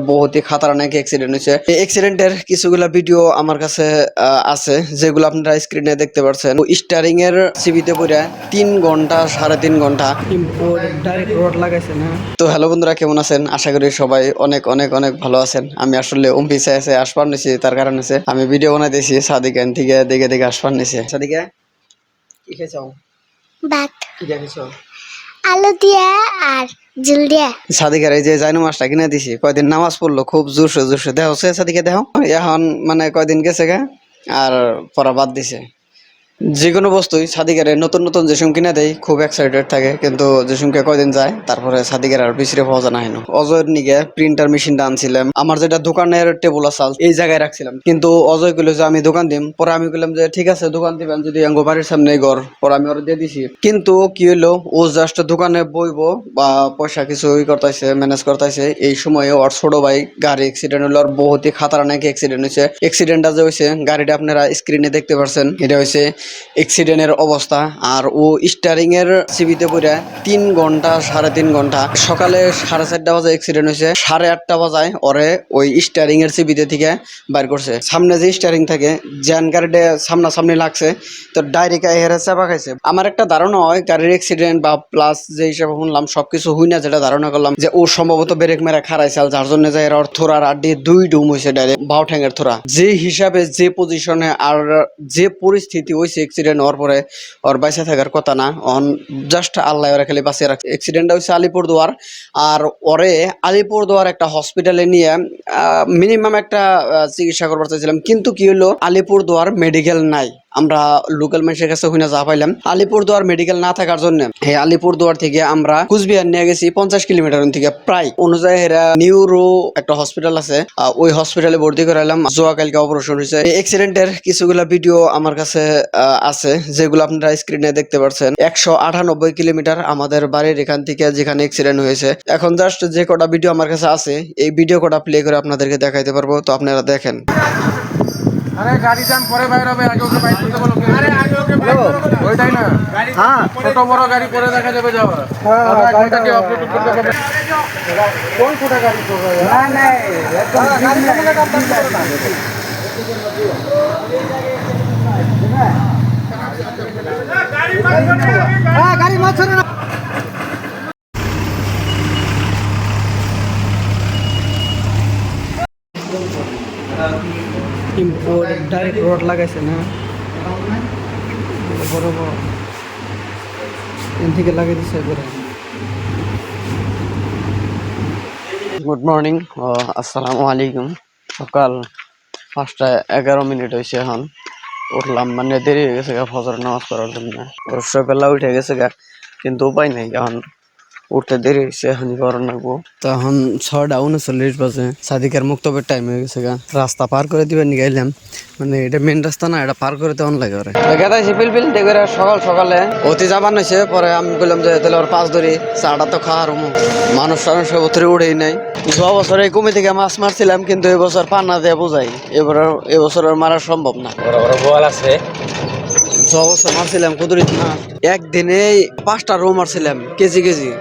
বহুতই খাতারনাক accident হয়েছে। এই অ্যাক্সিডেন্টের কিছুগুলা ভিডিও আমার কাছে আছে, যেগুলো আপনারা স্ক্রিনে দেখতে পাচ্ছেন। স্টারিং এর সিবিতে পড়ে 3 ঘন্টা 3.5 ঘন্টা ডাইরেক্ট রোড লাগাইছে না। তো হ্যালো বন্ধুরা, কেমন আছেন? আশা করি সবাই অনেক অনেক অনেক ভালো আছেন। আমি আসলে অম্পিসে আছে আসপার নিছি, তার কারণ হচ্ছে আমি ভিডিও বানাইতেছি সাদিকা থেকে দেখে দেখে আসপার নিছে। সাদিকা কি খেয়েছো? ভাত কি দেখেছো? আলু দিয়া আর ঝুল দিয়া। সাদিকার এই যে জাইনু মাছটা কিনে দিছি, কয়দিন নামাজ পড়লো খুব জোরসে জোরসে। দেখো সাদিকা, দেখো এখন মানে কয়দিন গেছে গা আর পড়া বাদ দিছে। যে কোনো বস্তুই সাদিকারে নতুন নতুন যেসম কিনে দেয় খুব এক্সাইটেড থাকে, কিন্তু যেসমকে কয়দিন যায় তারপরে সাদিকার আর পিছরে পাওয়া যায় না। অজয়ের নিগে প্রিন্টার মেশিনটা আনছিলাম, আমার যেটা দোকানের টেবুল আসাল এই জায়গায় রাখছিলাম, কিন্তু অজয় কইলো যে আমি দোকান দিম। পরে আমি কইলাম যে ঠিক আছে দোকান দিবেন যদি আঙ্গো বাড়ির সামনে ঘর, পরে আমি ওরা দিয়ে দিছি। কিন্তু কি হইলো, ও জাস্ট দোকানে বইবো বা পয়সা কিছু করতেছে ম্যানেজ করতেছে, এই সময়ে ওর ছোট ভাই গাড়ি অ্যাক্সিডেন্ট হলো। আর বহুতই খাতারনাক অ্যাক্সিডেন্ট হয়েছে। অ্যাক্সিডেন্টটা যে হয়েছে, গাড়িটা আপনারা স্ক্রিনে দেখতে পাচ্ছেন, এটা হয়েছে অ্যাক্সিডেন্টের অবস্থা। আর ও স্টারিং এর সিবিতে পড়ে 3 ঘন্টা 3.5 ঘন্টা, সকালে 4:30 বাজে অ্যাক্সিডেন্ট হয়েছে, 8:30 বাজায় ওরে ওই স্টারিং এর সিবিতে থেকে বাইর করছে। সামনে যে স্টারিং থাকে, জ্যান গাড়িটা সামনাসামনি লাগছে, তো ডাইরেক্ট হেরে চাপা খাইছে। আমার একটা ধারণা হয় গাড়ির অ্যাক্সিডেন্ট বা প্লাস যে হিসাবে শুনলাম সবকিছু হই না, যেটা ধারণা করলাম যে ও সম্ভবত ব্রেক মেরা খারাইছে, যার জন্য যায় ওর থোড়ার আড্ডি 2 ডুম হয়েছে, ডাইরেক্ট বাউ ঠ্যাঙের থোড়া। যে হিসাবে যে পজিশনে আর যে পরিস্থিতি হয়েছে অ্যাক্সিডেন্ট হওয়ার পরে ওর বাইসে থাকার কথা না। অন জাস্ট আল্লাহ ওরা খালি বাঁচিয়ে রাখছে। অ্যাক্সিডেন্টটা হয়েছে আলিপুরদুয়ার, আর ওরে আলিপুরদুয়ার একটা হসপিটালে নিয়ে মিনিমাম একটা চিকিৎসা করবার চাইছিলাম, কিন্তু কি হলো আলিপুরদুয়ার মেডিকেল নাই। আমরা লোকাল মানুষের কাছে হইনা যা পাইলাম, আলিপুরদুয়ার মেডিকেল না থাকার জন্য এই আলিপুরদুয়ার থেকে আমরা কুচবিহার নিয়ে গেছি 50 কিলোমিটার থেকে প্রায়। অনুযায়ী এরা নিউরো একটা হসপিটাল আছে, ওই হসপিটালে ভর্তি করাইলাম। জোয়া কালকে অপারেশন হয়েছে। এই অ্যাক্সিডেন্টের কিছুগুলা ভিডিও আমার কাছে আছে, যেগুলো আপনারা স্ক্রিনে দেখতে পাচ্ছেন। 198 কিলোমিটার আমাদের বাড়ির এখান থেকে যেখানে অ্যাক্সিডেন্ট হয়েছে। এখন জাস্ট যে কটা ভিডিও আমার কাছে আছে, এই ভিডিও কটা প্লে করে আপনাদেরকে দেখাইতে পারবো, তো আপনারা দেখেন। আরে গাড়ি যান পরে বাইরে হবে, আগে ওকে বাইক করতে বলো। আরে আগে ওকে বাইক করতে বলো। ওইটাই না। হ্যাঁ, ছোট বড় গাড়ি পরে দেখা যাবে যাওয়া। হ্যাঁ, গাড়িটাকে আপলোড করতে হবে। কোন ছোট গাড়ি তো ভাই? না না, একদম গাড়ি সামনে কাম করতে না। গাড়ি মাছ না। ইম্পোর্ট ডাইরেক্ট রোড লাগাইছে না, বড় বড় এখান থেকে লাগিয়ে দিচ্ছে। গুড মর্নিং, আসসালামু আলাইকুম। সকাল 5:11 হয়েছে। এখন উঠলাম, মানে দেরি হয়ে গেছে গা ফজর নামাজ পড়ার জন্য। সকালে উঠে গেছে গা, কিন্তু উপায় নেই, এখন উঠতে দেরি হয়েছে, এখন করার লাগবো। তো এখন 6:39 বাজে, সাদিকার মুক্তবের টাইম হয়ে গেছে গা। রাস্তা পার করে দিবেন নিগাইলাম, মানে এটা মেন রাস্তা না, এটা পার করে তেমন লাগে ওরে গেদাইছি পিলপিল দেখে সকাল সকালে অতি যাবান হয়েছে। পরে আমি বললাম যে তাহলে ওর 5 ধরি, চাটা তো খাওয়ার মানুষ টানুষ ভেতরে উঠেই নাই। 6 বছর এই কমি থেকে মাছ মারছিলাম, কিন্তু এবছর পান্না দিয়ে বোঝাই, এবছর মারা সম্ভব না। বল আছে 6 বছর মারছিলাম কুদুরিত না, একদিনে 5টা রো মারছিলাম কেজি কেজি।